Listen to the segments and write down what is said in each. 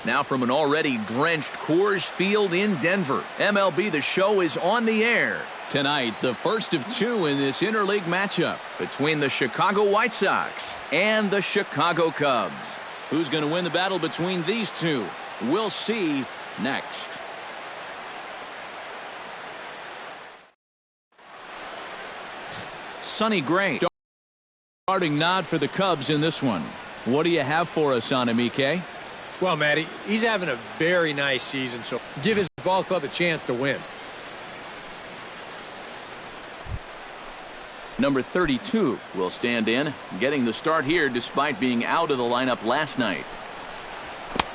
Now from an already drenched Coors Field in Denver, MLB The Show is on the air. Tonight, the first of two in this interleague matchup between the Chicago White Sox and the Chicago Cubs. Who's going to win the battle between these two? We'll see next. Sonny Gray. Starting nod for the Cubs in this one. What do you have for us on him, EK? Well, Matty, he's having a very nice season, so give his ball club a chance to win. Number 32 will stand in, getting the start here despite being out of the lineup last night.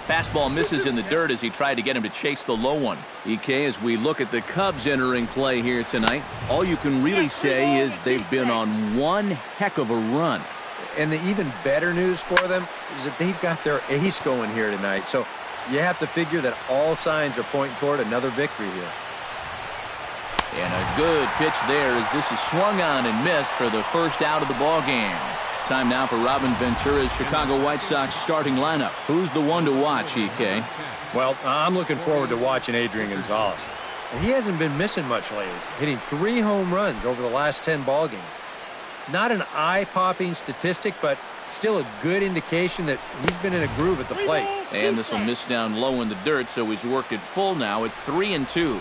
Fastball misses in the dirt as he tried to get him to chase the low one. EK, as we look at the Cubs entering play here tonight, all you can really say is they've been on one heck of a run. And the even better news for them is that they've got their ace going here tonight. So you have to figure that all signs are pointing toward another victory here. And a good pitch there as this is swung on and missed for the first out of the ball game. Time now for Robin Ventura's Chicago White Sox starting lineup. Who's the one to watch, EK? Well, I'm looking forward to watching Adrian Gonzalez. He hasn't been missing much lately, hitting 3 home runs over the last 10 ball games. Not an eye-popping statistic, but still a good indication that he's been in a groove at the plate. And this will miss down low in the dirt, so he's worked it full now at 3-2.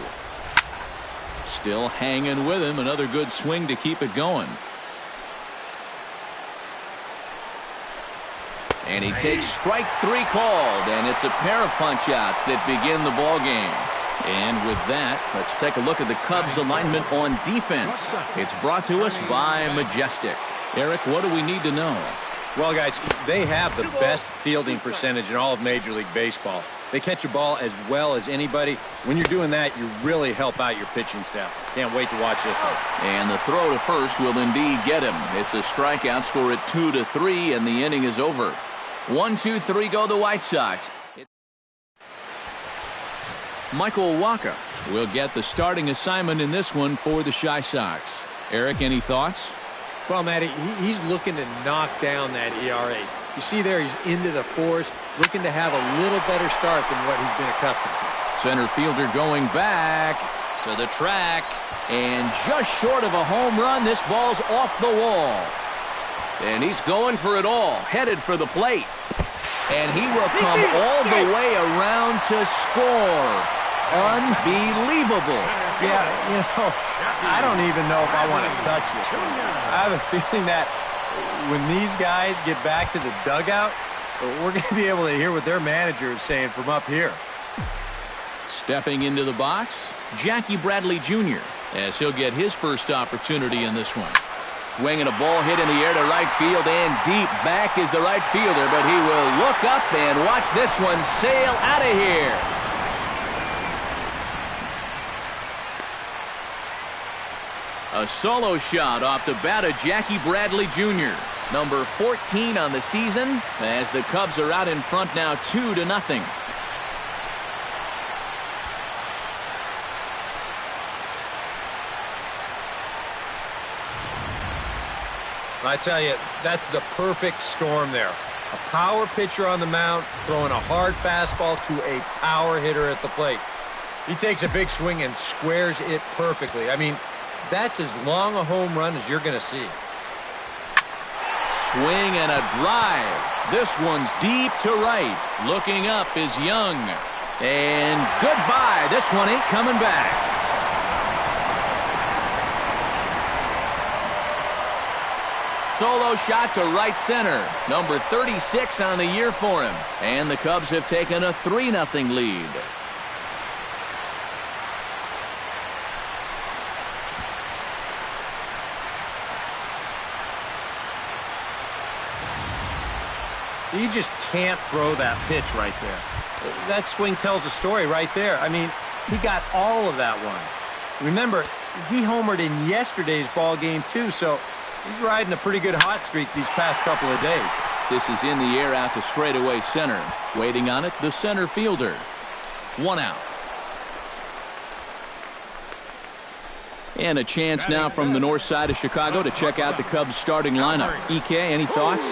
Still hanging with him. Another good swing to keep it going. And he takes strike 3 called, and it's a pair of punch-outs that begin the ball game. And with that, let's take a look at the Cubs alignment on defense. It's brought to us by Majestic. Eric, what do we need to know? Well, guys, they have the best fielding percentage in all of Major League Baseball. They catch a ball as well as anybody. When you're doing that, you really help out your pitching staff. Can't wait to watch this one. And the throw to first will indeed get him. It's a strikeout, score at 2-3, and the inning is over. 1-2-3 go the White Sox. Michael Wacha will get the starting assignment in this one for the Chi Sox. Eric, any thoughts? Well, Matty, he's looking to knock down that ERA. You see there, he's into the 4s, looking to have a little better start than what he's been accustomed to. Center fielder going back to the track, and just short of a home run, this ball's off the wall. And he's going for it all, headed for the plate. And he will come all the way around to score. Unbelievable. Yeah, you know, I don't even know if I want to touch this one. I have a feeling that when these guys get back to the dugout, we're going to be able to hear what their manager is saying from up here. Stepping into the box, Jackie Bradley Jr., as he'll get his first opportunity in this one. Swinging a ball hit in the air to right field, and deep back is the right fielder, but he will look up and watch this one sail out of here. A solo shot off the bat of Jackie Bradley Jr., number 14 on the season, as the Cubs are out in front now 2-0. I tell you, that's the perfect storm there. A power pitcher on the mound throwing a hard fastball to a power hitter at the plate. He takes a big swing and squares it perfectly. I mean, that's as long a home run as you're going to see. Swing and a drive. This one's deep to right. Looking up is Young. And goodbye. This one ain't coming back. Solo shot to right center. Number 36 on the year for him. And the Cubs have taken a 3-0 lead. You just can't throw that pitch right there. That swing tells a story right there. I mean, he got all of that one. Remember, he homered in yesterday's ball game too, so he's riding a pretty good hot streak these past couple of days. This is in the air out to straightaway center. Waiting on it, the center fielder. 1 out. And a chance now from the north side of Chicago to check out the Cubs starting lineup. EK, any thoughts?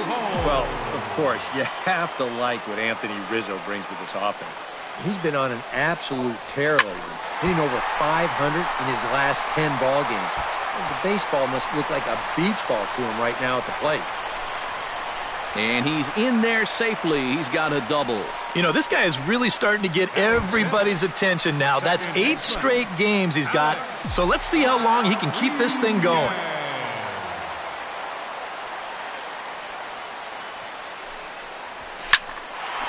Well, of course, you have to like what Anthony Rizzo brings to this offense. He's been on an absolute tear lately, hitting over 500 in his last 10 ball games. The baseball must look like a beach ball to him right now at the plate. And he's in there safely. He's got a double. You know, this guy is really starting to get everybody's attention now. That's 8 straight games he's got. So let's see how long he can keep this thing going.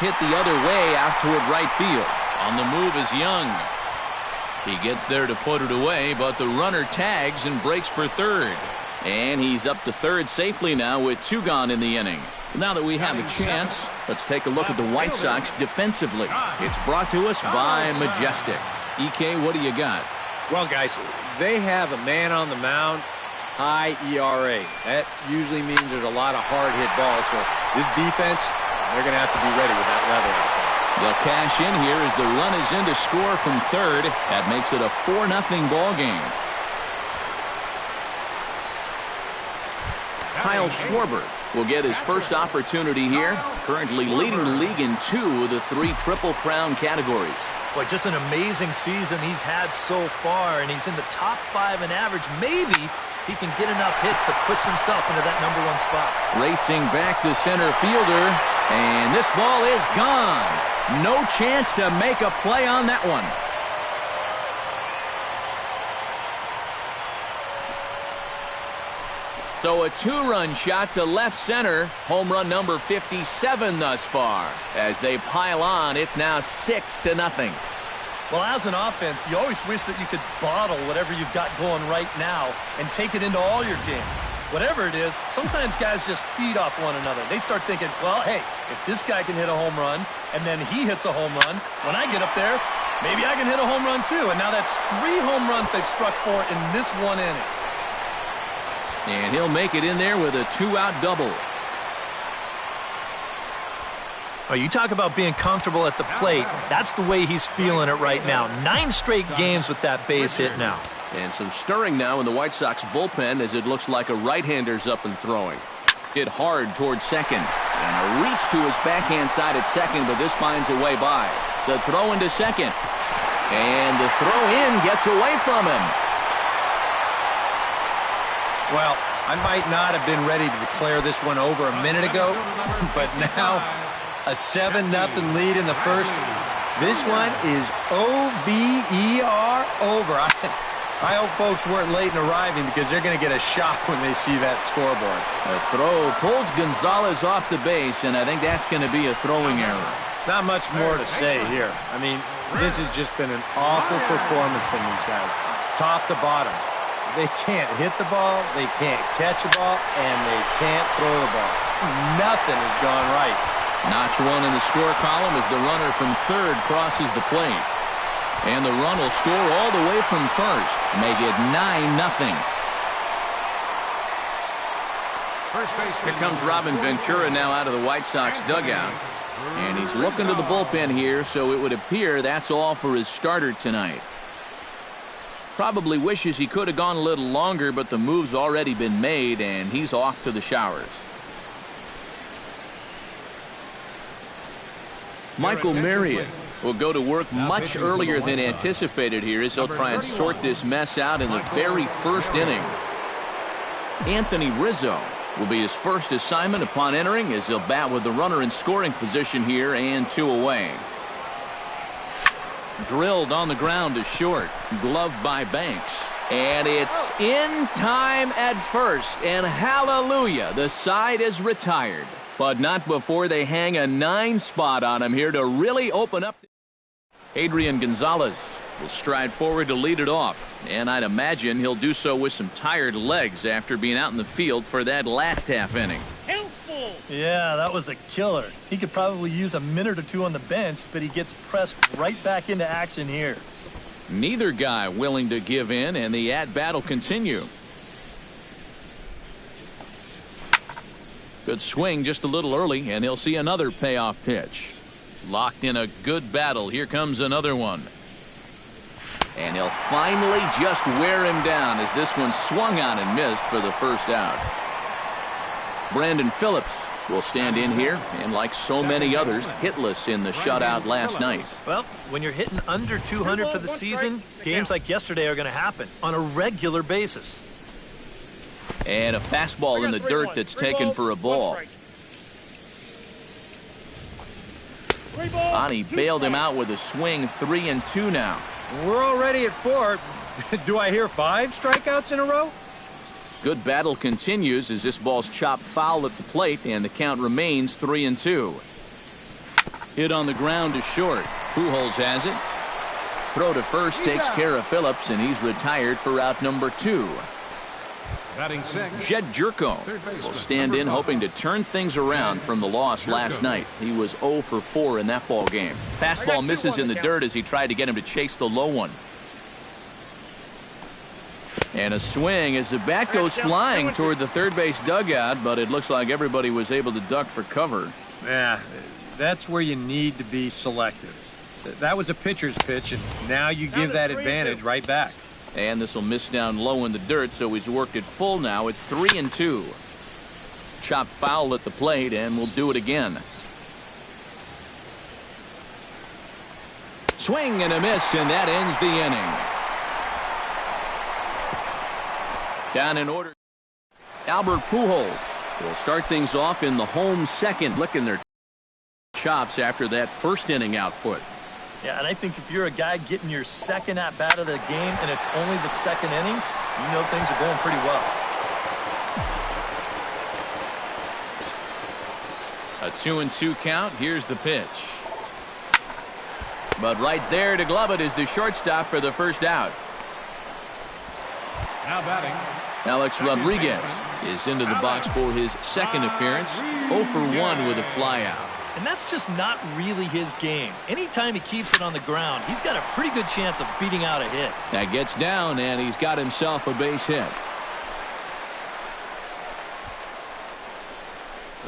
Hit the other way out toward right field. On the move is Young. He gets there to put it away, but the runner tags and breaks for third. And he's up to third safely now with 2 gone in the inning. Now that we have a chance, let's take a look at the White Sox defensively. It's brought to us by Majestic. EK, what do you got? Well, guys, they have a man on the mound, high ERA. That usually means there's a lot of hard-hit balls. So this defense, they're going to have to be ready with that level out there. They'll cash in here as the run is in to score from third. That makes it a 4-0 ball game. Kyle Schwarber will get his first opportunity here, currently leading the league in 2 of the 3 Triple Crown categories. Boy, just an amazing season he's had so far, and he's in the top 5 in average. Maybe he can get enough hits to push himself into that #1 spot. Racing back to center fielder, and this ball is gone. No chance to make a play on that one. So a 2-run shot to left center. Home run number 57 thus far. As they pile on, it's now 6-0. Well, as an offense, you always wish that you could bottle whatever you've got going right now and take it into all your games. Whatever it is, sometimes guys just feed off one another. They start thinking, well, hey, if this guy can hit a home run and then he hits a home run, when I get up there, maybe I can hit a home run too. And now that's 3 home runs they've struck for in this 1 inning. And he'll make it in there with a 2-out double. Oh, you talk about being comfortable at the plate. That's the way he's feeling it right now. 9 straight games with that base hit now. And some stirring now in the White Sox bullpen as it looks like a right-hander's up and throwing. Hit hard towards second. And a reach to his backhand side at second, but this finds a way by. The throw into second. And the throw in gets away from him. Well, I might not have been ready to declare this one over a minute ago, but now a 7-0 lead in the first. This one is O-V-E-R, over. I hope folks weren't late in arriving because they're going to get a shock when they see that scoreboard. A throw pulls Gonzalez off the base, and I think that's going to be a throwing error. Not much more to say here. I mean, this has just been an awful performance from these guys, top to bottom. They can't hit the ball, they can't catch the ball, and they can't throw the ball. Nothing has gone right. Notch 1 in the score column as the runner from third crosses the plate. And the run will score all the way from first. Make it 9-0. Here comes Robin Ventura now out of the White Sox dugout. And he's looking to the bullpen here, so it would appear that's all for his starter tonight. Probably wishes he could have gone a little longer, but the move's already been made, and he's off to the showers. Michael Marriott will go to work much earlier than anticipated here as he'll try and sort this mess out in the very first inning. Anthony Rizzo will be his first assignment upon entering as he'll bat with the runner in scoring position here and 2 away. Drilled on the ground to short, gloved by Banks. And it's in time at first, and hallelujah, the side is retired. But not before they hang a 9 spot on him here to really open up. Adrian Gonzalez will stride forward to lead it off, and I'd imagine he'll do so with some tired legs after being out in the field for that last half inning. Yeah, that was a killer. He could probably use a minute or 2 on the bench, but he gets pressed right back into action here. Neither guy willing to give in, and the at-bat will continue. Good swing just a little early, and he'll see another payoff pitch. Locked in a good battle. Here comes another one. And he'll finally just wear him down as this one swung on and missed for the first out. Brandon Phillips will stand in here, and like so many others, hitless in the shutout last night. Well, when you're hitting under 200 for the season, games like yesterday are going to happen on a regular basis. And a fastball in the dirt that's taken for a ball. Bonnie bailed him out with a swing. 3-2 now. We're already at 4. Do I hear 5 strikeouts in a row? Good battle continues as this ball's chopped foul at the plate, and the count remains 3-2. Hit on the ground is short. Pujols has it. Throw to first takes care of Phillips, and he's retired for out number 2. Jed Jerko will stand in, hoping to turn things around from the loss last night. He was 0 for 4 in that ball game. Fastball misses in the dirt as he tried to get him to chase the low one. And a swing as the bat goes flying toward the third base dugout, but it looks like everybody was able to duck for cover. Yeah, that's where you need to be selective. That was a pitcher's pitch, and now you give that advantage right back. And this will miss down low in the dirt, so he's worked it full now at 3-2. Chopped foul at the plate, and we'll do it again. Swing and a miss, and that ends the inning. Down in order, Albert Pujols will start things off in the home second, licking their chops after that first inning output. Yeah, and I think if you're a guy getting your second at-bat of the game and it's only the second inning, you know things are going pretty well. A 2-2 count. Here's the pitch. But right there to glove it is the shortstop for the first out. Now batting, Alex Rodriguez is into the box for his second appearance. 0 for 1 with a flyout. And that's just not really his game. Anytime he keeps it on the ground, he's got a pretty good chance of beating out a hit. That gets down, and he's got himself a base hit.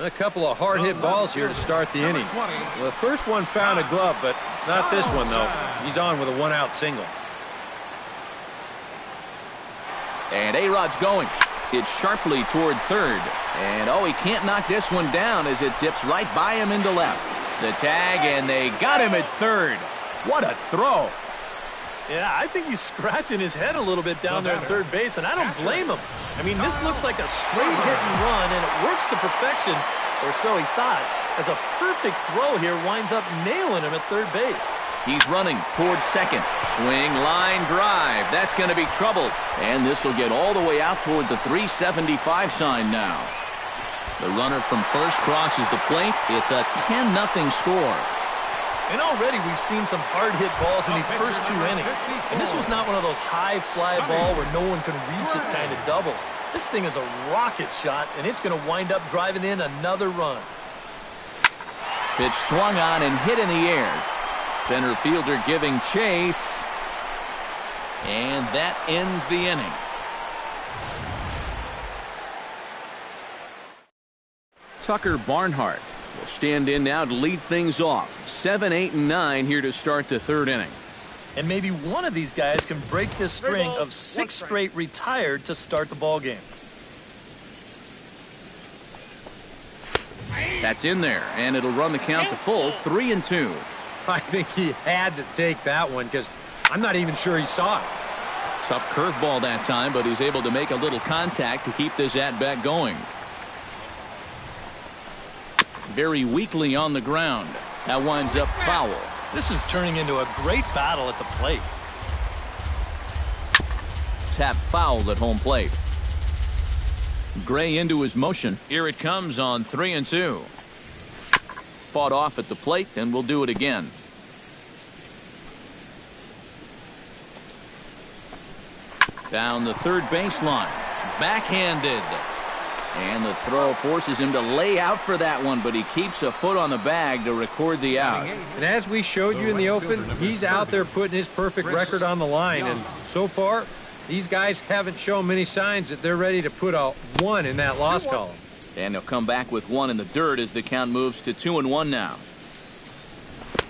A couple of hard-hit balls here to start the inning. Well, the first one found a glove, but not this one, though. He's on with a one-out single. And A-Rod's going. It's sharply toward third. And, oh, he can't knock this one down as it zips right by him into left. The tag, and they got him at third. What a throw. Yeah, I think he's scratching his head a little bit down there at third base, and I don't blame him. I mean, this looks like a straight hit and run, and it works to perfection, or so he thought, as a perfect throw here winds up nailing him at third base. He's running towards second. Swing, line, drive. That's going to be trouble. And this will get all the way out toward the 375 sign now. The runner from first crosses the plate. It's a 10-0 score. And already we've seen some hard-hit balls in these first 2 innings. And this was not one of those high-fly ball where no one can reach it kind of doubles. This thing is a rocket shot, and it's going to wind up driving in another run. Pitch swung on and hit in the air. Center fielder giving chase. And that ends the inning. Tucker Barnhart will stand in now to lead things off. 7, 8, and 9 here to start the third inning. And maybe one of these guys can break this string of 6 straight retired to start the ball game. That's in there, and it'll run the count to full. 3-2. I think he had to take that one because I'm not even sure he saw it. Tough curveball that time, but he's able to make a little contact to keep this at-bat going. Very weakly on the ground. That winds up foul. This is turning into a great battle at the plate. Tap fouled at home plate. Gray into his motion. Here it comes on 3-2. Fought off at the plate, and we'll do it again. Down the third baseline. Backhanded. And the throw forces him to lay out for that one, but he keeps a foot on the bag to record the out. And as we showed you in the open, he's out there putting his perfect record on the line. And so far, these guys haven't shown many signs that they're ready to put a 1 in that loss column. And he'll come back with 1 in the dirt as the count moves to 2-1 now.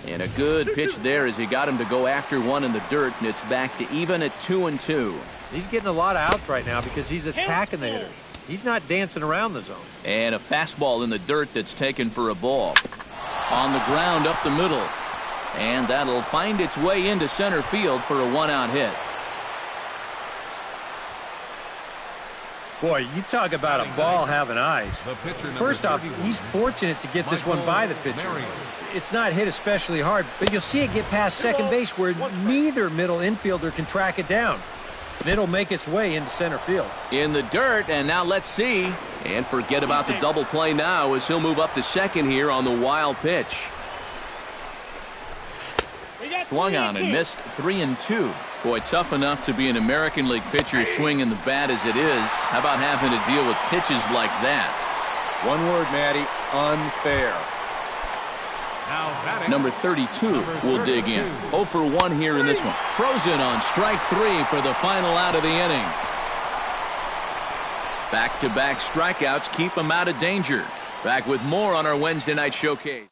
And a good pitch there as he got him to go after one in the dirt, and it's back to even at 2-2. He's getting a lot of outs right now because he's attacking the hitters. He's not dancing around the zone. And a fastball in the dirt that's taken for a ball. On the ground up the middle. And that'll find its way into center field for a one-out hit. Boy, you talk about a ball having eyes. First off, he's fortunate to get this one by the pitcher. It's not hit especially hard, but you'll see it get past second base where neither middle infielder can track it down. And it'll make its way into center field. In the dirt, and now let's see. And forget about the double play now as he'll move up to second here on the wild pitch. Swung on and missed 3-2. Boy, tough enough to be an American League pitcher swinging the bat as it is. How about having to deal with pitches like that? One word, Matty, unfair. Number 32 will dig in. 0 for 1 here in this one. Frozen on strike 3 for the final out of the inning. Back-to-back strikeouts keep him out of danger. Back with more on our Wednesday night showcase.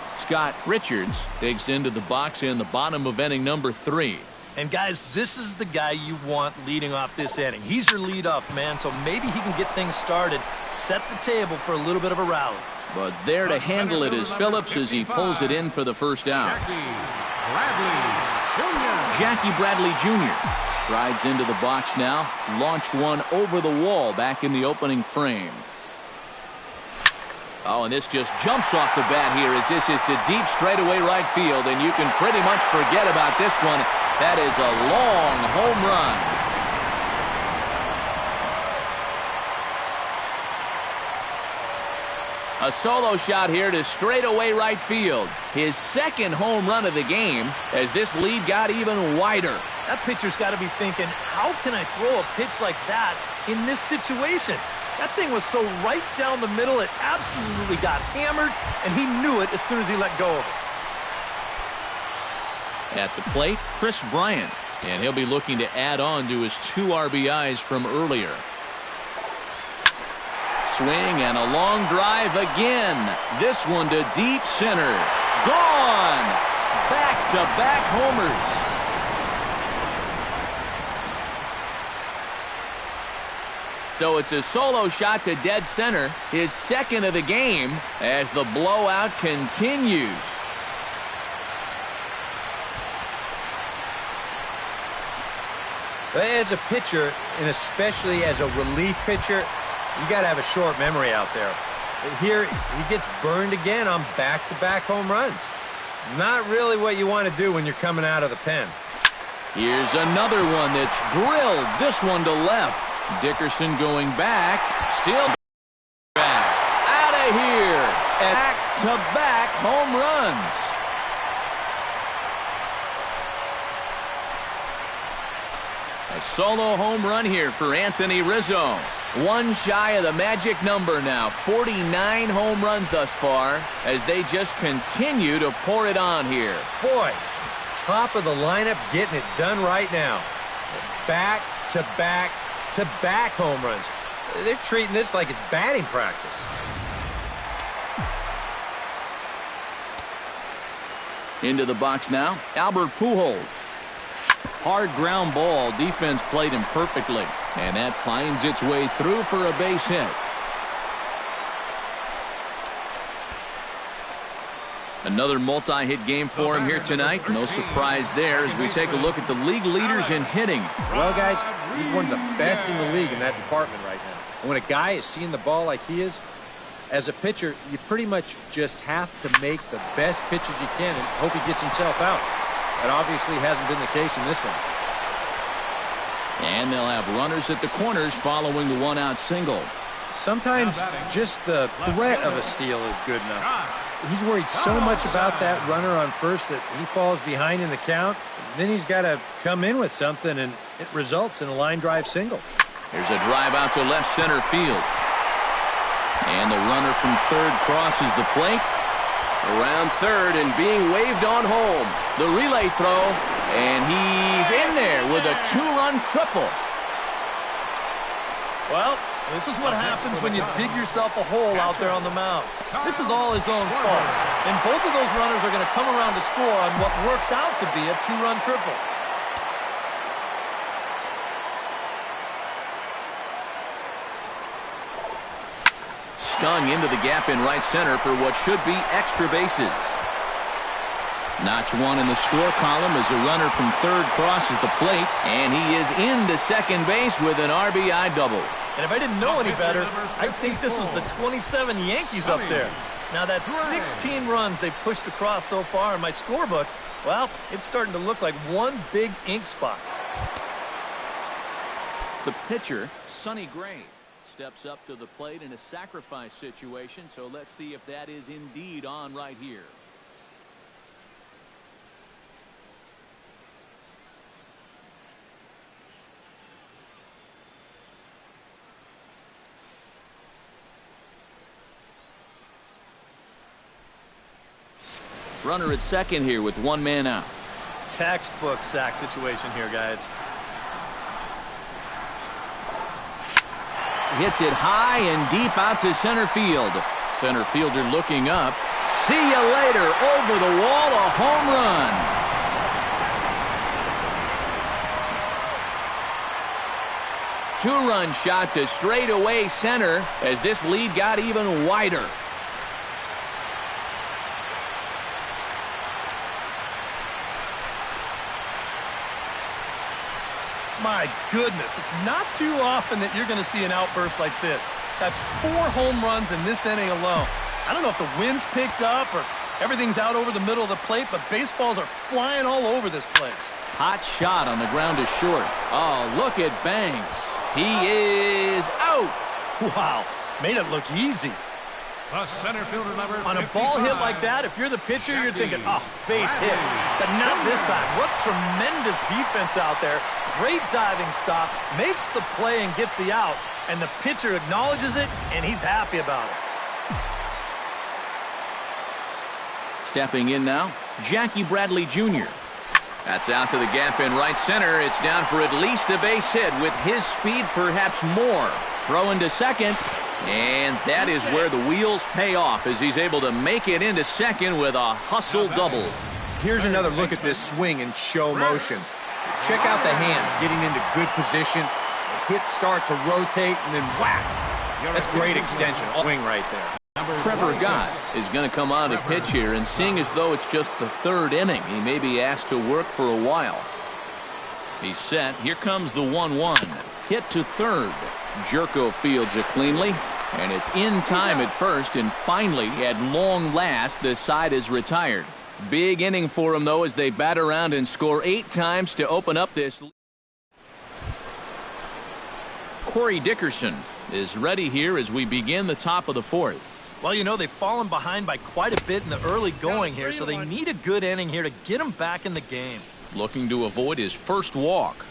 Scott Richards digs into the box in the bottom of inning number 3. And guys, this is the guy you want leading off this inning. He's your leadoff man, so maybe he can get things started, set the table for a little bit of a rally. But there to handle it is Phillips as he pulls it in for the first out. Jackie Bradley Jr. strides into the box now, launched one over the wall back in the opening frame. Oh, and this just jumps off the bat here as this is to deep straightaway right field, and you can pretty much forget about this one. That is a long home run. A solo shot here to straightaway right field. His second home run of the game as this lead got even wider. That pitcher's got to be thinking, how can I throw a pitch like that in this situation? That thing was so right down the middle, it absolutely got hammered, and he knew it as soon as he let go of it. At the plate, Chris Bryant, and he'll be looking to add on to his 2 RBIs from earlier. Swing and a long drive again. This one to deep center. Gone! Back-to-back homers. So it's a solo shot to dead center, his second of the game, as the blowout continues. As a pitcher, and especially as a relief pitcher, you got to have a short memory out there. Here, he gets burned again on back-to-back home runs. Not really what you want to do when you're coming out of the pen. Here's another one that's drilled, this one to left. Dickerson going back, still back. Out of here. Back-to-back home runs. A solo home run here for Anthony Rizzo. One shy of the magic number now. 49 home runs thus far as they just continue to pour it on here. Boy, top of the lineup getting it done right now. Back-to-back home runs. They're treating this like it's batting practice. Into the box now, Albert Pujols. Hard ground ball. Defense played him perfectly. And that finds its way through for a base hit. Another multi-hit game for him here tonight. No surprise there as we take a look at the league leaders in hitting. Well, guys, he's one of the best in the league in that department right now. And when a guy is seeing the ball like he is, as a pitcher, you pretty much just have to make the best pitches you can and hope he gets himself out. That obviously hasn't been the case in this one. And they'll have runners at the corners following the one-out single. Sometimes just the threat of a steal is good enough. He's worried so much about that runner on first that he falls behind in the count. Then he's got to come in with something, and it results in a line drive single. Here's a drive out to left center field. And the runner from third crosses the plate. Around third and being waved on home. The relay throw, and he's in there with a 2-run triple. Well, This is what happens when you dig yourself a hole out there on the mound. This is all his own fault. And both of those runners are going to come around to score on what works out to be a two-run triple. Stung into the gap in right center for what should be extra bases. Notch one in the score column as a runner from third crosses the plate, and he is into second base with an RBI double. And if I didn't know any better, I'd think this was the 27 Yankees up there. Now that's 16 runs they've pushed across so far in my scorebook. Well, it's starting to look like one big ink spot. The pitcher, Sonny Gray, steps up to the plate in a sacrifice situation, so let's see if that is indeed on right here. Runner at second here with one man out. Textbook sack situation here, guys. Hits it high and deep out to center field. Center fielder looking up. See you later. Over the wall, a home run. Two-run shot to straightaway center as this lead got even wider. My goodness, it's not too often that you're going to see an outburst like this. That's 4 home runs in this inning alone. I don't know if the wind's picked up or everything's out over the middle of the plate, but baseballs are flying all over this place. Hot shot on the ground is short. Oh, look at Banks. He is out. Wow, made it look easy. The center fielder number On a ball hit like that, if you're the pitcher, you're thinking, oh, base hit. But not this time. What tremendous defense out there. Great diving stop, makes the play and gets the out, and the pitcher acknowledges it, and he's happy about it. Stepping in now, Jackie Bradley Jr. That's out to the gap in right center. It's down for at least a base hit with his speed, perhaps more. Throw into second. And that is where the wheels pay off as he's able to make it into second with a hustle double. Here's another look at this swing in show motion. Check out the hand getting into good position. The hit start to rotate and then whack. That's great extension. Swing right there. Trevor Gott is going to come on to pitch here, and seeing as though it's just the third inning, he may be asked to work for a while. He's set. Here comes the 1-1. Hit to third. Jerko fields it cleanly, and it's in time at first, and finally, at long last, the side is retired. Big inning for him, though, as they bat around and score 8 times to open up this. Corey Dickerson is ready here as we begin the top of the 4th. Well, you know, they've fallen behind by quite a bit in the early going here, so they need a good inning here to get them back in the game. Looking to avoid his first walk.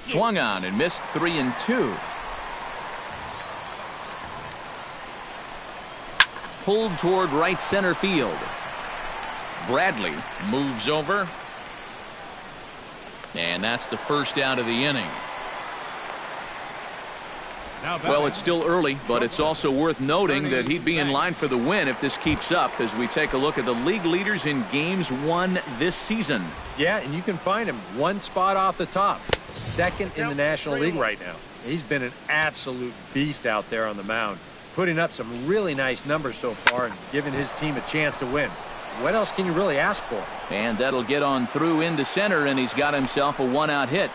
Swung on and missed 3-2. Pulled toward right center field. Bradley moves over. And that's the first out of the inning. Well, it's still early, but it's also worth noting that he'd be in line for the win if this keeps up as we take a look at the league leaders in games won this season. Yeah, and you can find him one spot off the top. Second in the National League right now. He's been an absolute beast out there on the mound, putting up some really nice numbers so far and giving his team a chance to win. What else can you really ask for? And that'll get on through into center, and he's got himself a 1-out hit.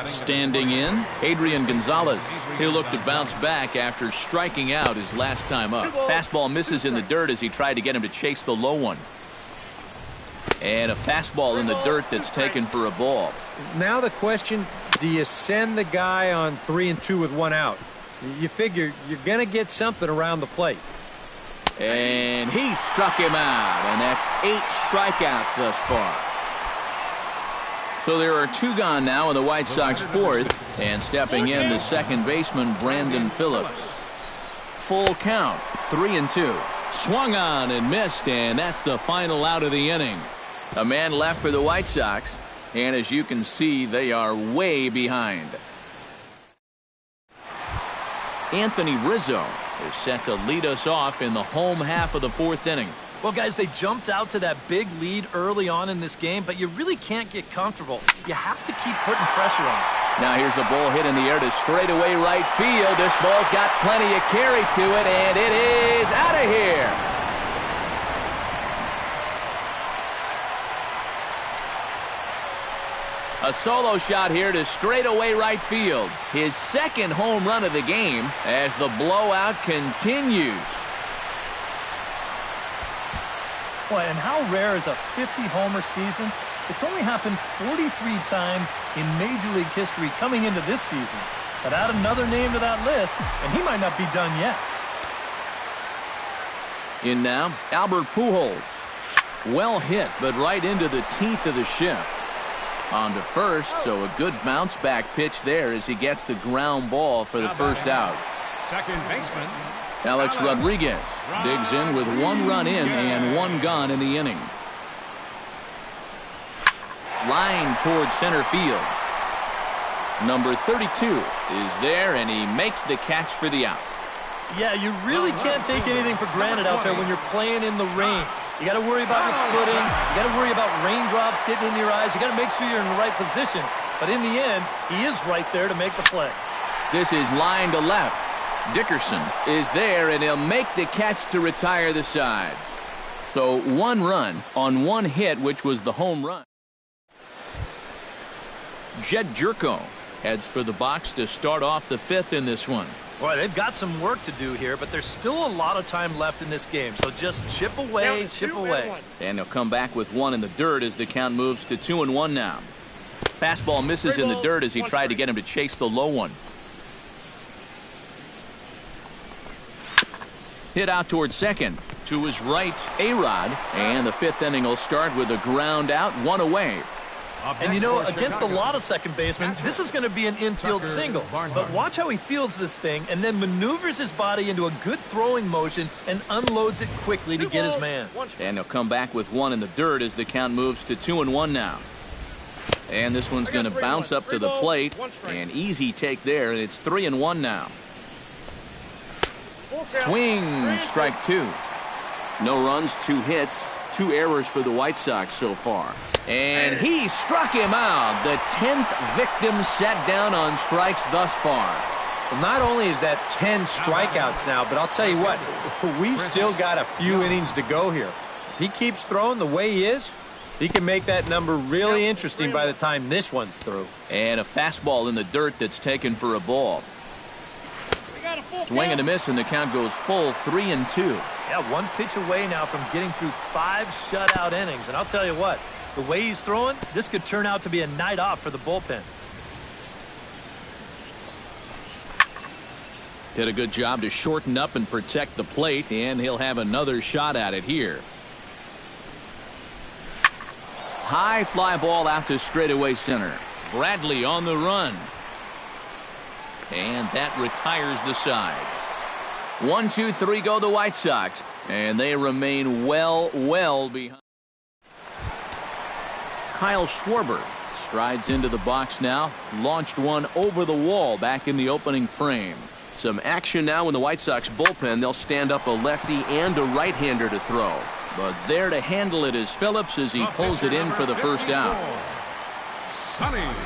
Standing in, Adrian Gonzalez. He'll look to bounce back after striking out his last time up. Fastball misses in the dirt as he tried to get him to chase the low one. And a fastball in the dirt that's taken for a ball. Now the question, do you send the guy on 3-2 with 1 out? You figure you're going to get something around the plate. And he struck him out, and that's 8 strikeouts thus far. So there are 2 gone now in the White Sox 4th, and stepping in the second baseman, Brandon Phillips. Full count, 3-2. Swung on and missed, and that's the final out of the inning. A man left for the White Sox, And as you can see, they are way behind. Anthony Rizzo is set to lead us off in the home half of the fourth inning. Well, guys, they jumped out to that big lead early on in this game, but you really can't get comfortable. You have to keep putting pressure on them. Now here's a ball hit in the air to straightaway right field. This ball's got plenty of carry to it, and it is out of here. A solo shot here to straightaway right field. His second home run of the game as the blowout continues. Boy, and how rare is a 50-homer season? It's only happened 43 times in Major League history coming into this season. But add another name to that list, and he might not be done yet. In now, Albert Pujols. Well hit, but right into the teeth of the shift. On to first, so a good bounce back pitch there as he gets the ground ball for the first out. Second baseman, Alex Rodriguez digs in with 1 run in and 1 gone in the inning. Line towards center field. Number 32 is there, and he makes the catch for the out. Yeah, you really can't take anything for granted out there when you're playing in the rain. You got to worry about your footing. You got to worry about raindrops getting in your eyes. You got to make sure you're in the right position. But in the end, he is right there to make the play. This is line to left. Dickerson is there, and he'll make the catch to retire the side. So 1 run on 1 hit, which was the home run. Jed Jerko heads for the box to start off the 5th in this one. Boy, they've got some work to do here, but there's still a lot of time left in this game. So just chip away, chip away. And he'll come back with 1 in the dirt as the count moves to 2-1 now. Fastball misses in the dirt as he tried to get him to chase the low one. Hit out towards second. To his right, A-Rod. And the 5th inning will start with a ground out, 1 away. And you know, against a lot of second basemen, this is going to be an infield single. But watch how he fields this thing and then maneuvers his body into a good throwing motion and unloads it quickly to get his man. And he'll come back with 1 in the dirt as the count moves to 2-1 now. And this one's going to bounce up to the plate. An easy take there, and it's 3-1 now. Swing, strike 2. No runs, 2 hits, 2 errors for the White Sox so far. And he struck him out. The 10th victim set down on strikes thus far. Well, not only is that 10 strikeouts now, but I'll tell you what, we've still got a few innings to go here. If he keeps throwing the way he is, he can make that number really interesting by the time this one's through. And a fastball in the dirt that's taken for a ball. Swing and a miss, and the count goes full, 3-2. Yeah, 1 pitch away now from getting through 5 shutout innings. And I'll tell you what, the way he's throwing, this could turn out to be a night off for the bullpen. Did a good job to shorten up and protect the plate, and he'll have another shot at it here. High fly ball out to straightaway center. Bradley on the run. And that retires the side. 1, 2, 3 go the White Sox. And they remain well behind. Kyle Schwarber strides into the box now. Launched one over the wall back in the opening frame. Some action now in the White Sox bullpen. They'll stand up a lefty and a right-hander to throw. But there to handle it is Phillips as he pulls it in for the first out.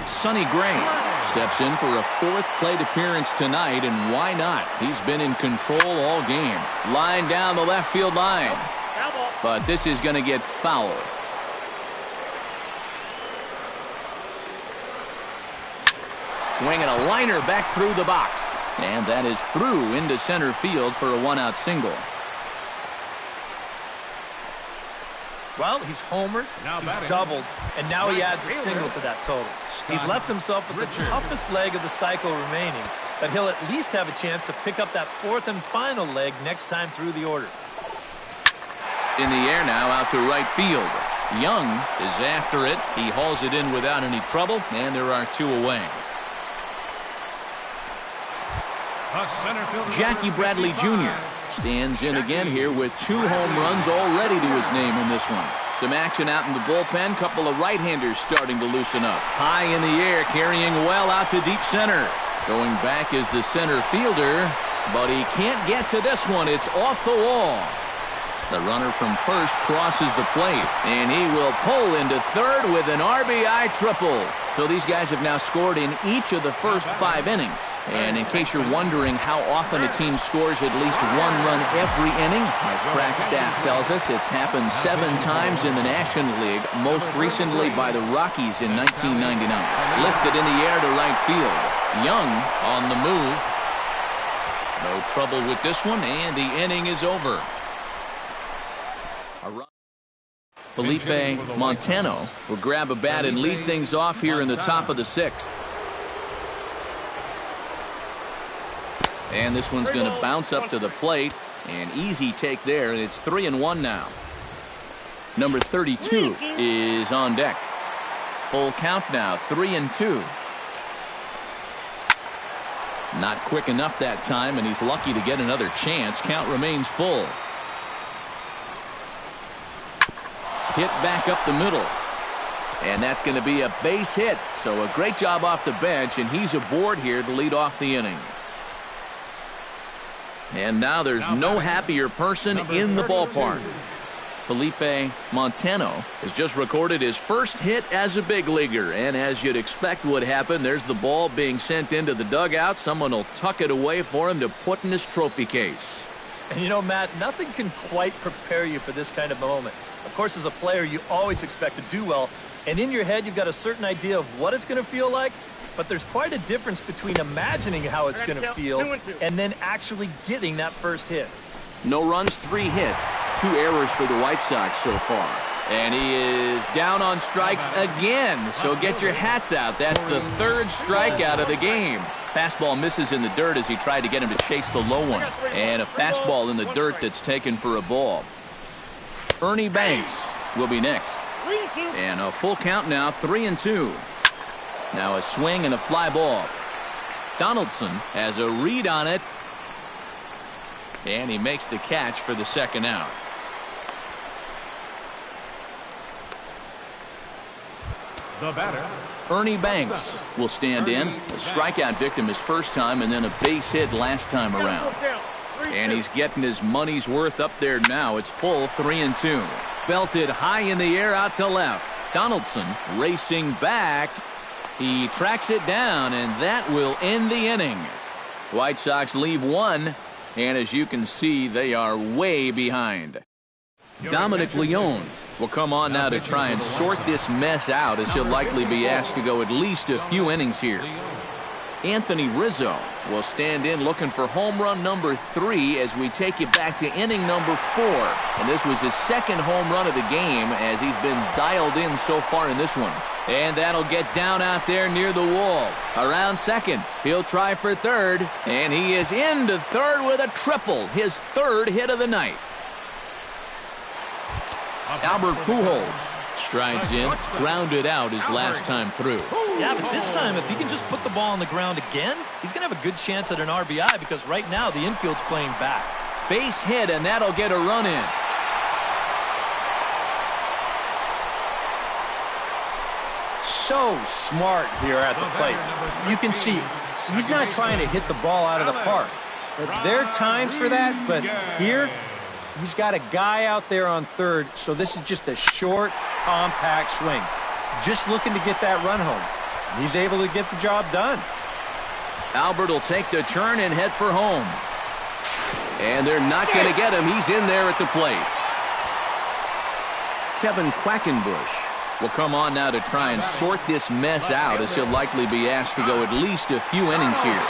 Sonny Gray steps in for a 4th plate appearance tonight, and why not? He's been in control all game. Line down the left field line. But this is going to get foul. Swinging a liner back through the box. And that is through into center field for a 1-out single. Well, he's homered, he's doubled, and now he adds a single to that total. He's left himself with the toughest leg of the cycle remaining, but he'll at least have a chance to pick up that 4th and final leg next time through the order. In the air now out to right field. Young is after it. He hauls it in without any trouble, and there are 2 away. Jackie Bradley Jr. stands in again here with 2 home runs already to his name in this one. Some action out in the bullpen. Couple of right-handers starting to loosen up. High in the air, carrying well out to deep center. Going back is the center fielder, but he can't get to this one. It's off the wall. The runner from first crosses the plate, and he will pull into third with an RBI triple. So these guys have now scored in each of the first 5 innings. And in case you're wondering how often a team scores at least 1 run every inning, our crack staff tells us it's happened 7 times in the National League, most recently by the Rockies in 1999. Lifted in the air to right field. Young on the move. No trouble with this one, and the inning is over. Felipe Montano will grab a bat and lead things off here in the top of the 6th. And this one's going to bounce up to the plate. An easy take there, and it's 3-1 now. Number 32 is on deck. Full count now, 3-2. Not quick enough that time, and he's lucky to get another chance. Count remains full. Hit back up the middle. And that's going to be a base hit. So a great job off the bench, and he's aboard here to lead off the inning. And now there's no happier person in the ballpark. Felipe Montano has just recorded his first hit as a big leaguer. And as you'd expect would happen, there's the ball being sent into the dugout. Someone will tuck it away for him to put in his trophy case. And you know, Matt, nothing can quite prepare you for this kind of moment. Of course, as a player, you always expect to do well. And in your head, you've got a certain idea of what it's going to feel like. But there's quite a difference between imagining how it's going to feel and then actually getting that first hit. No runs, 3 hits, 2 errors for the White Sox so far. And he is down on strikes again. So get your hats out. That's the 3rd strikeout of the game. Fastball misses in the dirt as he tried to get him to chase the low one. And a fastball in the dirt that's taken for a ball. Ernie Banks will be next. And a full count now, 3-2. Now a swing and a fly ball. Donaldson has a read on it. And he makes the catch for the 2nd out. The batter, Ernie Banks will stand in. A strikeout victim his first time, and then a base hit last time around. And he's getting his money's worth up there now. It's full, 3-2. Belted high in the air out to left. Donaldson racing back. He tracks it down, and that will end the inning. White Sox leave 1, and as you can see, they are way behind. Dominic Leone will come on now to try and sort this mess out, as he'll likely be asked to go at least a few innings here. Anthony Rizzo will stand in looking for home run number 3 as we take you back to inning number 4. And this was his 2nd home run of the game as he's been dialed in so far in this one. And that'll get down out there near the wall. Around second, he'll try for third, and he is into third with a triple, his 3rd hit of the night. Albert Pujols strides in, grounded out his last time through. Yeah, but this time, if he can just put the ball on the ground again, he's going to have a good chance at an RBI because right now the infield's playing back. Base hit, and that'll get a run in. So smart here at the plate. You can see he's not trying to hit the ball out of the park. There are times for that, but here he's got a guy out there on third, so this is just a short, compact swing. Just looking to get that run home. He's able to get the job done. Albert will take the turn and head for home. And they're not going to get him. He's in there at the plate. Kevin Quackenbush will come on now to try and sort this mess out, as he'll likely be asked to go at least a few innings here.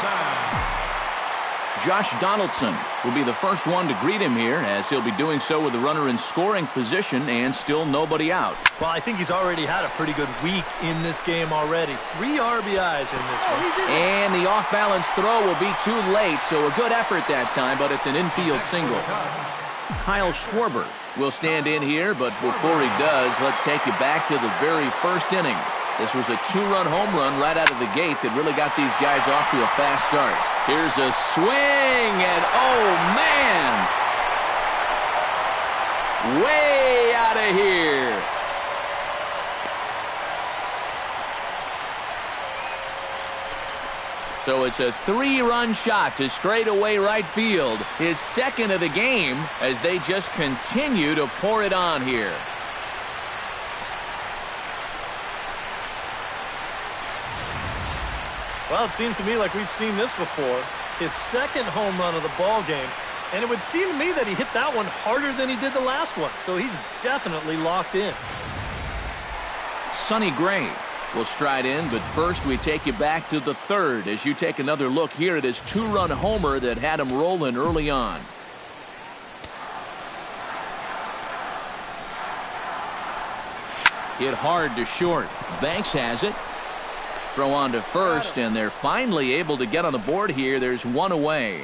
Josh Donaldson will be the first one to greet him here, as he'll be doing so with the runner in scoring position and still nobody out. Well, I think he's already had a pretty good week in this game already. 3 RBIs in this one. And the off-balance throw will be too late, so a good effort that time, but it's an infield single. Kyle Schwarber will stand in here, but before he does, let's take you back to the very first inning. This was a 2-run home run right out of the gate that really got these guys off to a fast start. Here's a swing, and oh, man! Way out of here. it's a 3-run shot to straightaway right field, his second of the game, as they just continue to pour it on here. Well, it seems to me like we've seen this before. His second home run of the ball game. And it would seem to me that he hit that one harder than he did the last one. So he's definitely locked in. Sonny Gray will stride in, but first we take you back to the third as you take another look here at his 2-run homer that had him rolling early on. Hit hard to short. Banks has it. Throw on to first, and they're finally able to get on the board here. There's one away.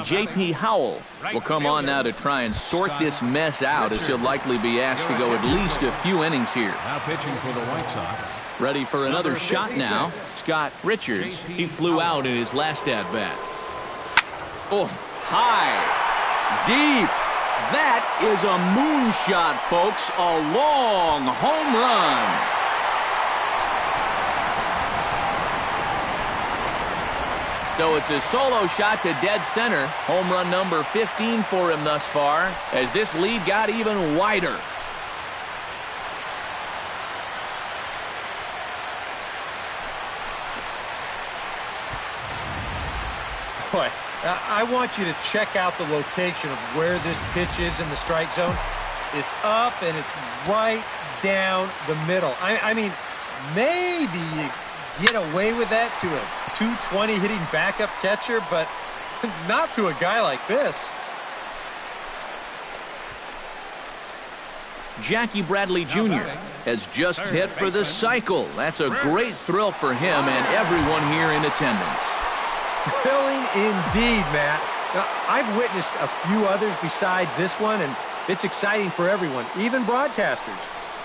J.P. Howell will come on now to try and sort this mess out, as he'll likely be asked to go at least a few innings here. Now pitching for the White Sox. Ready for another shot now. Scott Richards. He flew out in his last at-bat. Oh, high. Deep. That is a moonshot, folks. A long home run. So it's a solo shot to dead center. Home run number 15 for him thus far, as this lead got even wider. Boy, I want you to check out the location of where this pitch is in the strike zone. It's up and it's right down the middle. I mean, maybe you get away with that to a 220 hitting backup catcher, but not to a guy like this. Jackie Bradley Jr. has just hit for the cycle. That's a great thrill for him and everyone here in attendance. Thrilling indeed, Matt. Now, I've witnessed a few others besides this one, and it's exciting for everyone, even broadcasters.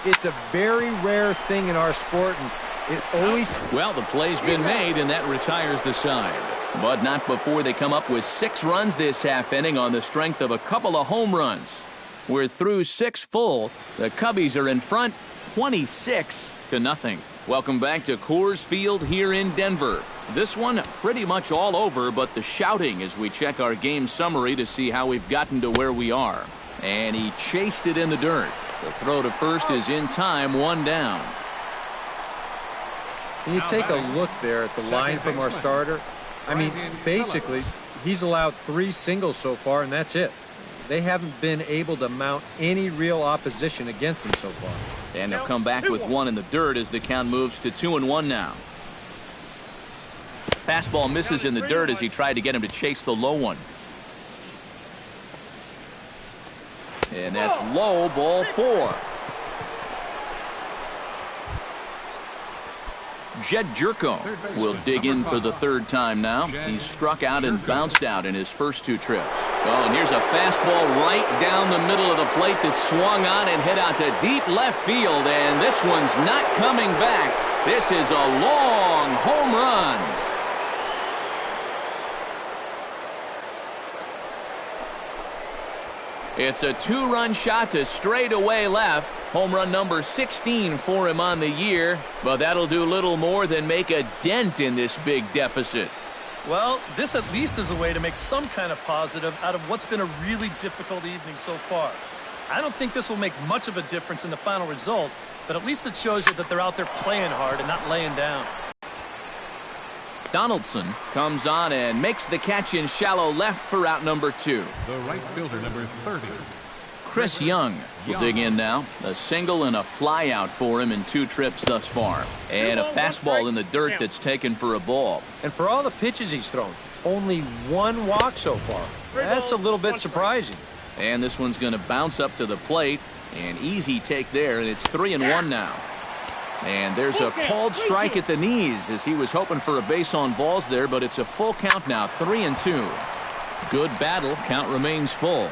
It's a very rare thing in our sport, and it always... Well, the play's been made, and that retires the side. But not before they come up with 6 runs this half inning on the strength of a couple of home runs. We're through 6 full. The Cubbies are in front 26-0. Welcome back to Coors Field here in Denver. This one pretty much all over, but the shouting as we check our game summary to see how we've gotten to where we are. And he chased it in the dirt. The throw to first is in time, 1 down. When you take a look there at the line from our starter, I mean, basically, he's allowed 3 singles so far, and that's it. They haven't been able to mount any real opposition against him so far. And they'll come back with 1 in the dirt as the count moves to 2-1 now. Fastball misses in the dirt as he tried to get him to chase the low one. And that's low, ball 4. Jed Jerko will dig in for the 3rd time now. He struck out and bounced out in his first 2 trips. Oh, and here's a fastball right down the middle of the plate that swung on and hit out to deep left field, and this one's not coming back. This is a long home run. It's a 2-run shot to straightaway left. Home run number 16 for him on the year, but that'll do little more than make a dent in this big deficit. Well, this at least is a way to make some kind of positive out of what's been a really difficult evening so far. I don't think this will make much of a difference in the final result, but at least it shows you that they're out there playing hard and not laying down. Donaldson comes on and makes the catch in shallow left for out number 2. The right fielder, number 30. Chris Young will dig in now. A single and a fly out for him in 2 trips thus far. And a fastball in the dirt that's taken for a ball. And for all the pitches he's thrown, only 1 walk so far. That's a little bit surprising. And this one's going to bounce up to the plate. An easy take there, and it's 3-1 now. And there's a called strike at the knees as he was hoping for a base on balls there, but it's a full count now, 3-2. Good battle. Count remains full.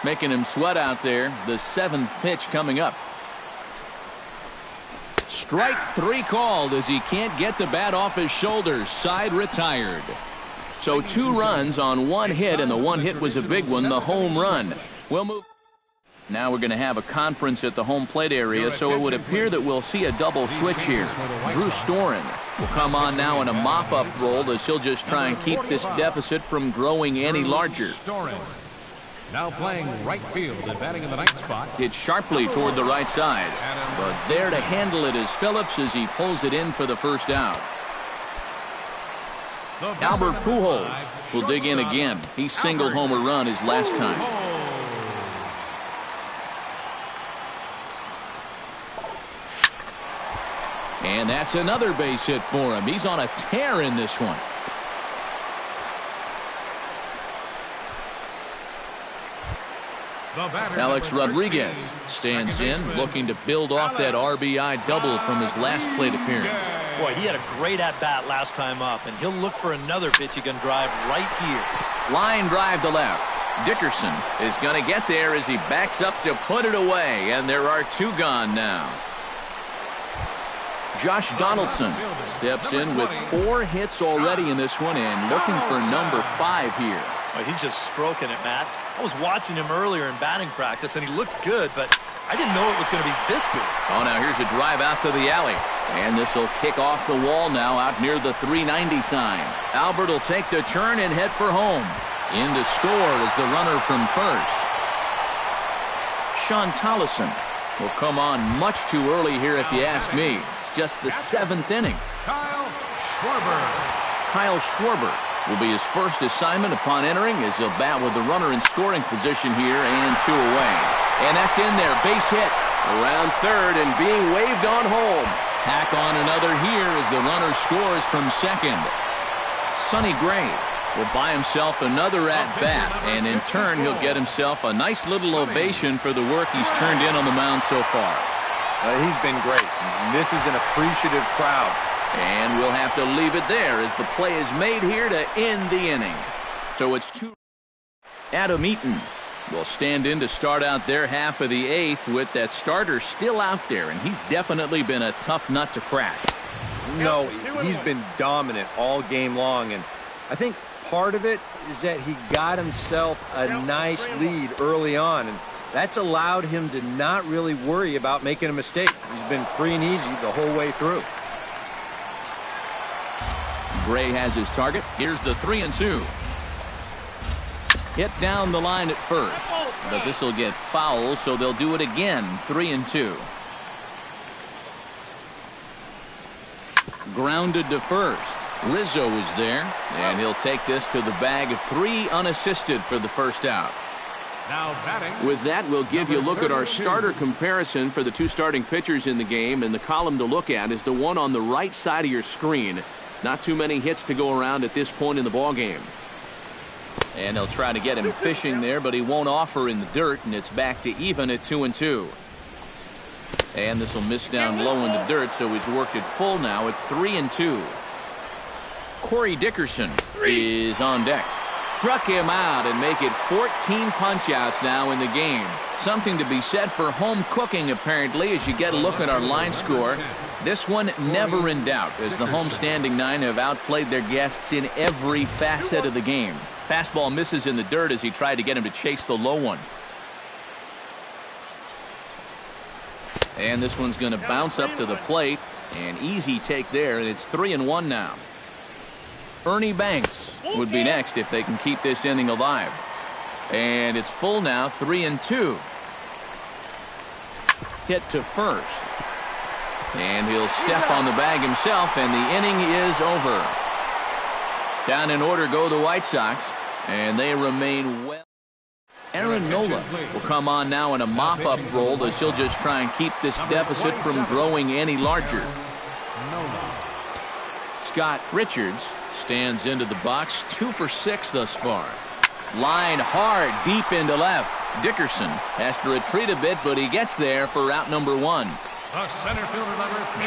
Making him sweat out there. The 7th pitch coming up. Strike 3 called as he can't get the bat off his shoulders. Side retired. So 2 runs on 1 hit, and the 1 hit was a big one, the home run. We'll move. Now we're going to have a conference at the home plate area, so it would appear that we'll see a double switch here. Drew Storen will come on now in a mop-up role as he'll just try and keep this deficit from growing any larger. Storen now playing right field and batting in the ninth spot. Hit sharply toward the right side, but there to handle it is Phillips as he pulls it in for the first out. Albert Pujols will dig in again. He singled home a run his last time. And that's another base hit for him. He's on a tear in this one. Alex Rodriguez stands in, looking to build off that RBI double from his last plate appearance. Boy, he had a great at-bat last time up, and he'll look for another pitch he can drive right here. Line drive to left. Dickerson is going to get there as he backs up to put it away, and there are two gone now. Josh Donaldson steps in with 4 hits already in this one and looking for number 5 here. Well, he's just stroking it, Matt. I was watching him earlier in batting practice, and he looked good, but I didn't know it was going to be this good. Oh, now here's a drive out to the alley. And this will kick off the wall now out near the 390 sign. Albert will take the turn and head for home. In to score is the runner from first. Sean Tollison will come on much too early here if you ask me. It's just the 7th inning. Kyle Schwarber will be his first assignment upon entering as he'll bat with the runner in scoring position here and 2 away. And that's in there. Base hit around third and being waved on home. Tack on another here as the runner scores from second. Sonny Gray will buy himself another at-bat, and in turn he'll get himself a nice little ovation for the work he's turned in on the mound so far. He's been great. This is an appreciative crowd. And we'll have to leave it there as the play is made here to end the inning. So it's 2. Adam Eaton will stand in to start out their half of the 8th with that starter still out there, and he's definitely been a tough nut to crack. No, he's been dominant all game long, and I think part of it is that he got himself a nice lead early on, and that's allowed him to not really worry about making a mistake. He's been free and easy the whole way through. Gray has his target. Here's the 3-2. Hit down the line at first, but this will get foul, so they'll do it again. 3-2. Grounded to first. Rizzo is there, and he'll take this to the bag of 3 unassisted for the first out. Now batting. With that, we'll give you a look at our starter comparison for the 2 starting pitchers in the game, and the column to look at is the one on the right side of your screen. Not too many hits to go around at this point in the ballgame. And they'll try to get him fishing there, but he won't offer in the dirt, and it's back to even at 2-2. And this will miss down low in the dirt, so he's worked it full now at 3-2. Corey Dickerson is on deck. Struck him out and make it 14 punch-outs now in the game. Something to be said for home cooking, apparently, as you get a look at our line score. This one never in doubt, as the home standing 9 have outplayed their guests in every facet of the game. Fastball misses in the dirt as he tried to get him to chase the low one. And this one's going to bounce up to the plate. An easy take there, and it's 3-1 now. Ernie Banks would be next if they can keep this inning alive. And it's full now, 3-2. Hit to first. And he'll step on the bag himself, and the inning is over. Down in order go the White Sox, and they remain well. Aaron Nola will come on now in a mop-up role as he'll just try and keep this deficit from growing any larger. Scott Richards stands into the box, 2 for 6 thus far. Line hard deep into left. Dickerson has to retreat a bit, but he gets there for out number 1.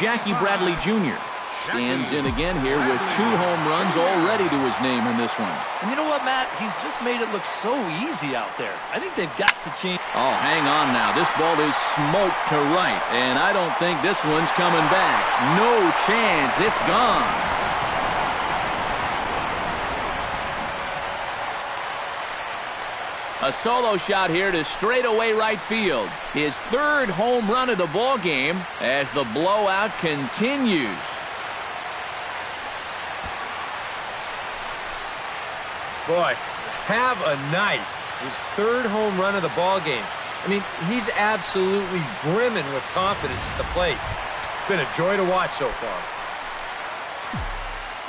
Jackie Bradley Jr. stands in again here with 2 home runs already to his name in this one. And you know what, Matt? He's just made it look so easy out there. I think they've got to change. Oh, hang on now. This ball is smoked to right, and I don't think this one's coming back. No chance. It's gone. A solo shot here to straightaway right field. His third home run of the ball game as the blowout continues. Boy, have a night. His third home run of the ball game. I mean, he's absolutely brimming with confidence at the plate. It's been a joy to watch so far.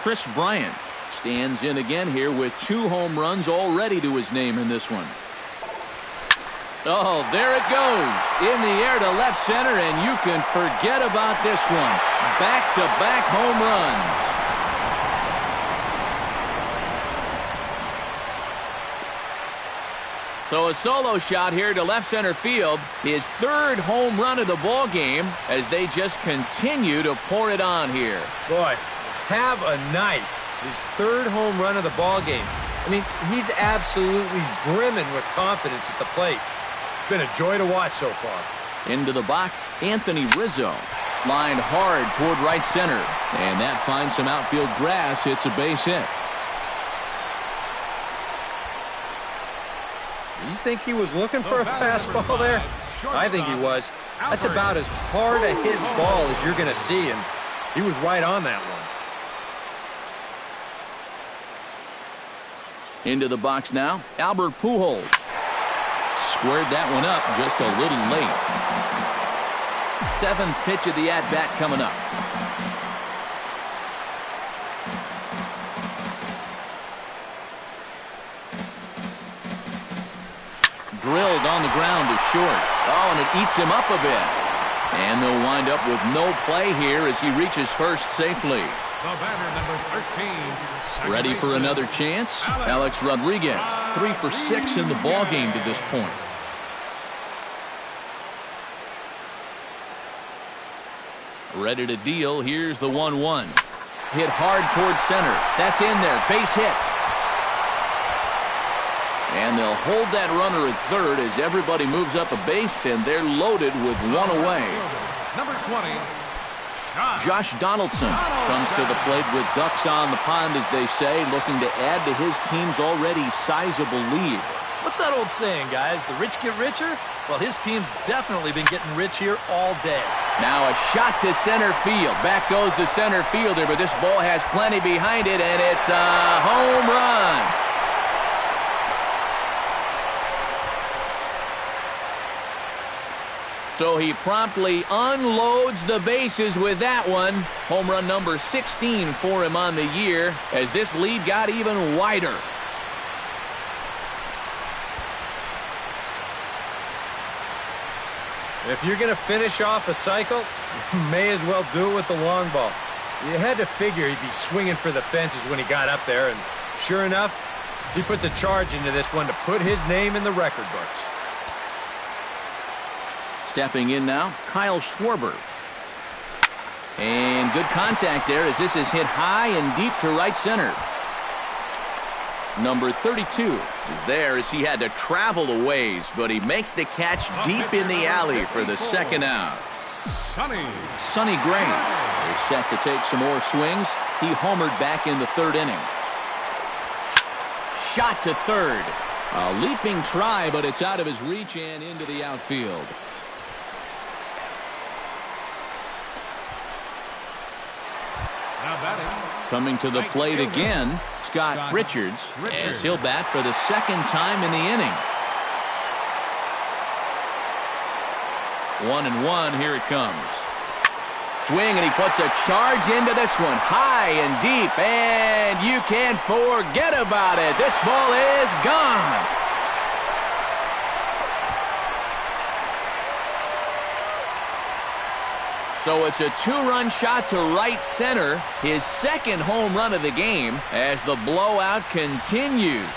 Chris Bryant stands in again here with 2 home runs already to his name in this one. Oh, there it goes. In the air to left center, and you can forget about this one. Back-to-back home runs. So a solo shot here to left center field. His third home run of the ball game as they just continue to pour it on here. Boy, have a night. His third home run of the ball game. I mean, he's absolutely brimming with confidence at the plate. It's been a joy to watch so far. Into the box, Anthony Rizzo. Lined hard toward right center. And that finds some outfield grass. It's a base hit. You think he was looking for a fastball there? I think he was. That's about as hard a hit ball as you're going to see, and he was right on that one. Into the box now, Albert Pujols. Squared that one up just a little late. 7th pitch of the at-bat coming up. Drilled on the ground to short. Oh, and it eats him up a bit. And they'll wind up with no play here as he reaches first safely. The batter, number 13. Ready for another chance? Alex Rodriguez, 3 for 6 in the ball game to this point. Ready to deal. Here's the 1-1. Hit hard towards center. That's in there. Base hit. And they'll hold that runner at third as everybody moves up a base, and they're loaded with one away. Number 20. Josh Donaldson comes to the plate with ducks on the pond, as they say, looking to add to his team's already sizable lead. What's that old saying, guys? The rich get richer? Well, his team's definitely been getting rich here all day. Now a shot to center field. Back goes the center fielder, but this ball has plenty behind it, and it's a home run. So he promptly unloads the bases with that one. Home run number 16 for him on the year as this lead got even wider. If you're going to finish off a cycle, you may as well do it with the long ball. You had to figure he'd be swinging for the fences when he got up there, and sure enough, he puts a charge into this one to put his name in the record books. Stepping in now, Kyle Schwarber. And good contact there as this is hit high and deep to right center. Number 32 is there as he had to travel a ways, but he makes the catch deep in the alley for the second out. Sonny Gray is set to take some more swings. He homered back in the third inning. Shot to third. A leaping try, but it's out of his reach and into the outfield. Coming to the plate again, Scott Richards, as he'll bat for the second time in the inning. 1-1, here it comes. Swing, and he puts a charge into this one, high and deep, and you can't forget about it. This ball is gone. So it's a 2-run shot to right center, his second home run of the game as the blowout continues.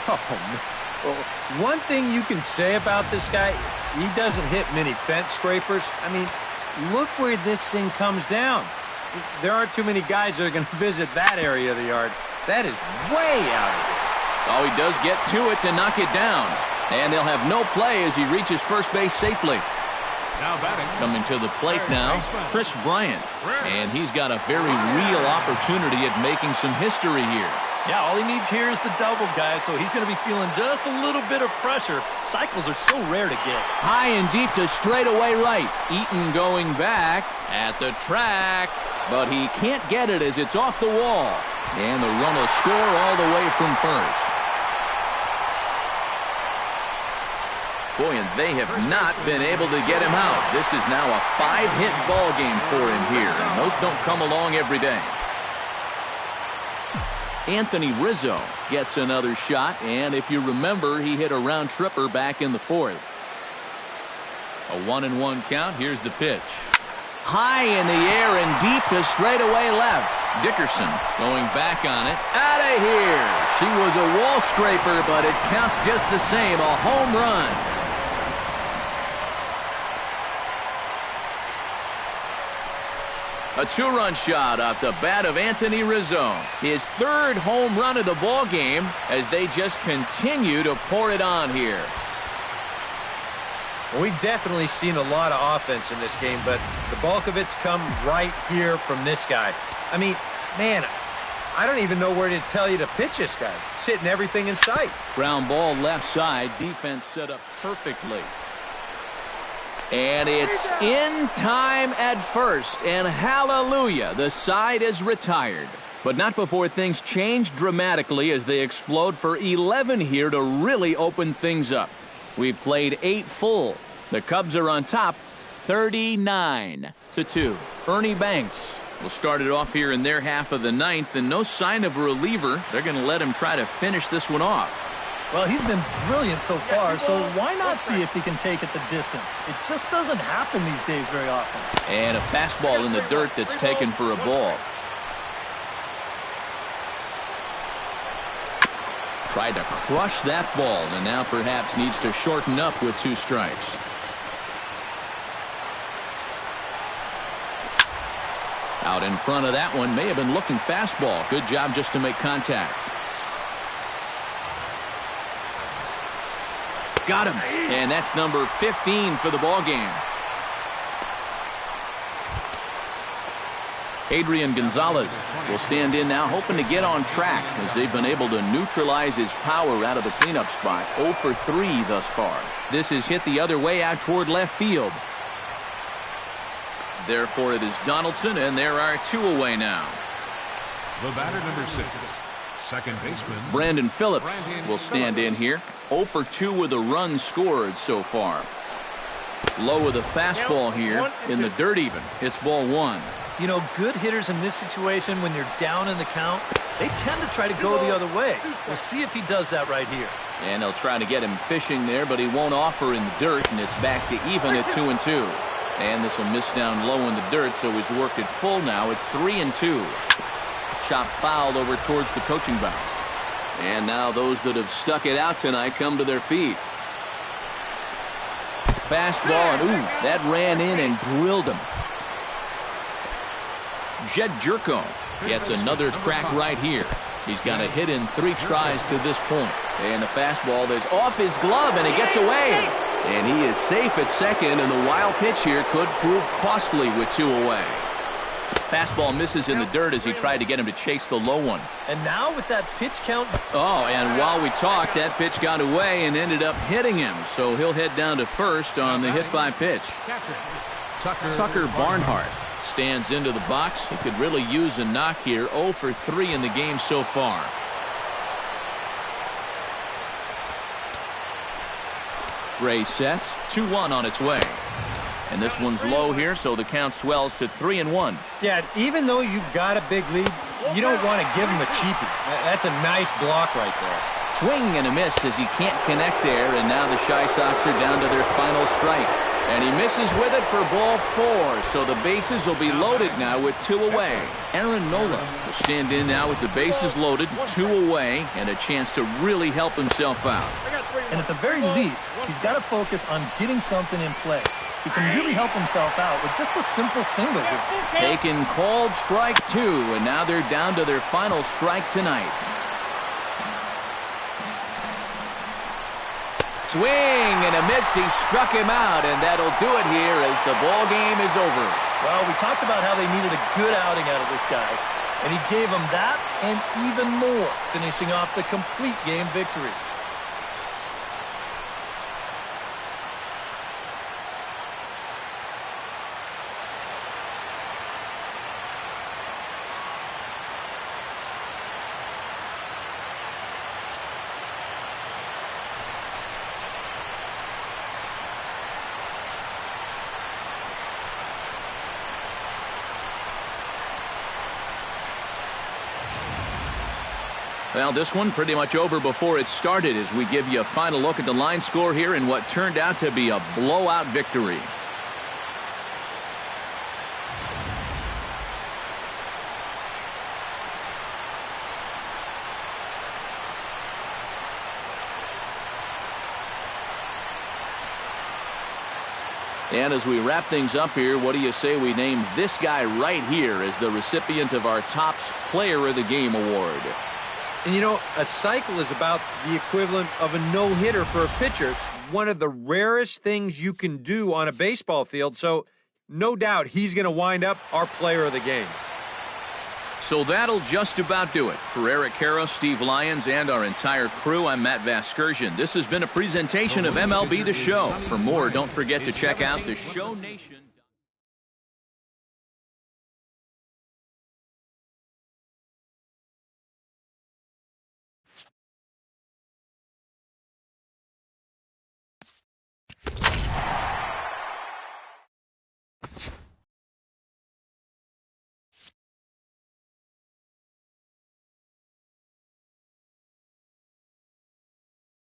Oh, well, one thing you can say about this guy, he doesn't hit many fence scrapers. I mean, look where this thing comes down. There aren't too many guys that are going to visit that area of the yard. That is way out of here. Oh, he does get to it to knock it down. And they'll have no play as he reaches first base safely. Now batting. Coming to the plate now, Chris Bryant. And he's got a very real opportunity at making some history here. Yeah, all he needs here is the double, guys, so he's going to be feeling just a little bit of pressure. Cycles are so rare to get. High and deep to straightaway right. Eaton going back at the track, but he can't get it as it's off the wall. And the run will score all the way from first. Boy, and they have not been able to get him out. This is now a 5-hit ball game for him here, and those don't come along every day. Anthony Rizzo gets another shot, and if you remember, he hit a round tripper back in the 4th. A 1-1 count. Here's the pitch. High in the air and deep to straightaway left. Dickerson going back on it. Out of here. She was a wall scraper, but it counts just the same. A home run. A 2-run shot off the bat of Anthony Rizzo. His 3rd home run of the ball game as they just continue to pour it on here. Well, we've definitely seen a lot of offense in this game, but the bulk of it's come right here from this guy. I mean, man, I don't even know where to tell you to pitch this guy. He's hitting everything in sight. Ground ball left side. Defense set up perfectly. And it's in time at first, and hallelujah, the side is retired. But not before things change dramatically as they explode for 11 here to really open things up. We've played 8 full. The Cubs are on top, 39-2. Ernie Banks will start it off here in their half of the 9th, and no sign of a reliever. They're going to let him try to finish this one off. Well, he's been brilliant so far, so why not see if he can take it the distance? It just doesn't happen these days very often. And a fastball in the dirt that's taken for a ball. Tried to crush that ball, and now perhaps needs to shorten up with 2 strikes. Out in front of that one, may have been looking fastball. Good job just to make contact. Got him. And that's number 15 for the ball game. Adrian Gonzalez will stand in now, hoping to get on track as they've been able to neutralize his power out of the cleanup spot. 0 for 3 thus far. This is hit the other way out toward left field. Therefore, it is Donaldson, and there are 2 away now. The batter, number 6, second baseman Brandon Phillips will stand in here. 0 for 2 with a run scored so far. Low with a fastball here in the dirt even. It's ball 1. You know, good hitters in this situation, when you're down in the count, they tend to try to go the other way. We'll see if he does that right here. And they'll try to get him fishing there, but he won't offer in the dirt, and it's back to even at 2-2. And this will miss down low in the dirt, so he's worked it full now at 3-2. Chop fouled over towards the coaching box. And now those that have stuck it out tonight come to their feet. Fastball, and ooh, that ran in and drilled him. Jed Jerko gets another crack right here. He's got a hit in 3 tries to this point. And the fastball is off his glove, and it gets away. And he is safe at second, and the wild pitch here could prove costly with 2 away. Fastball misses in the dirt as he tried to get him to chase the low one. And now with that pitch count. Oh, and while we talked, that pitch got away and ended up hitting him. So he'll head down to first on the hit by pitch. Tucker Barnhart stands into the box. He could really use a knock here. 0 for 3 in the game so far. Gray sets. 2-1 on its way. And this one's low here, so the count swells to 3-1. Yeah, even though you've got a big lead, you don't want to give him a cheapie. That's a nice block right there. Swing and a miss as he can't connect there, and now the Chi Sox are down to their final strike. And he misses with it for ball 4, so the bases will be loaded now with 2 away. Aaron Nola will stand in now with the bases loaded, 2 away, and a chance to really help himself out. And at the very least, he's got to focus on getting something in play. He can really help himself out with just a simple single here. Taken called strike 2, and now they're down to their final strike tonight. swing and a miss. He struck him out, and that'll do it here as the ball game is over. Well, we talked about how they needed a good outing out of this guy, and he gave them that and even more, finishing off the complete game victory. Well, this one pretty much over before it started as we give you a final look at the line score here in what turned out to be a blowout victory. And as we wrap things up here, what do you say we name this guy right here as the recipient of our Topps Player of the Game award? And you know, a cycle is about the equivalent of a no-hitter for a pitcher. It's one of the rarest things you can do on a baseball field, so no doubt he's going to wind up our player of the game. So that'll just about do it. For Eric Karros, Steve Lyons, and our entire crew, I'm Matt Vasgersian. This has been a presentation of MLB The Show. For more, don't forget to check out the Show Nation.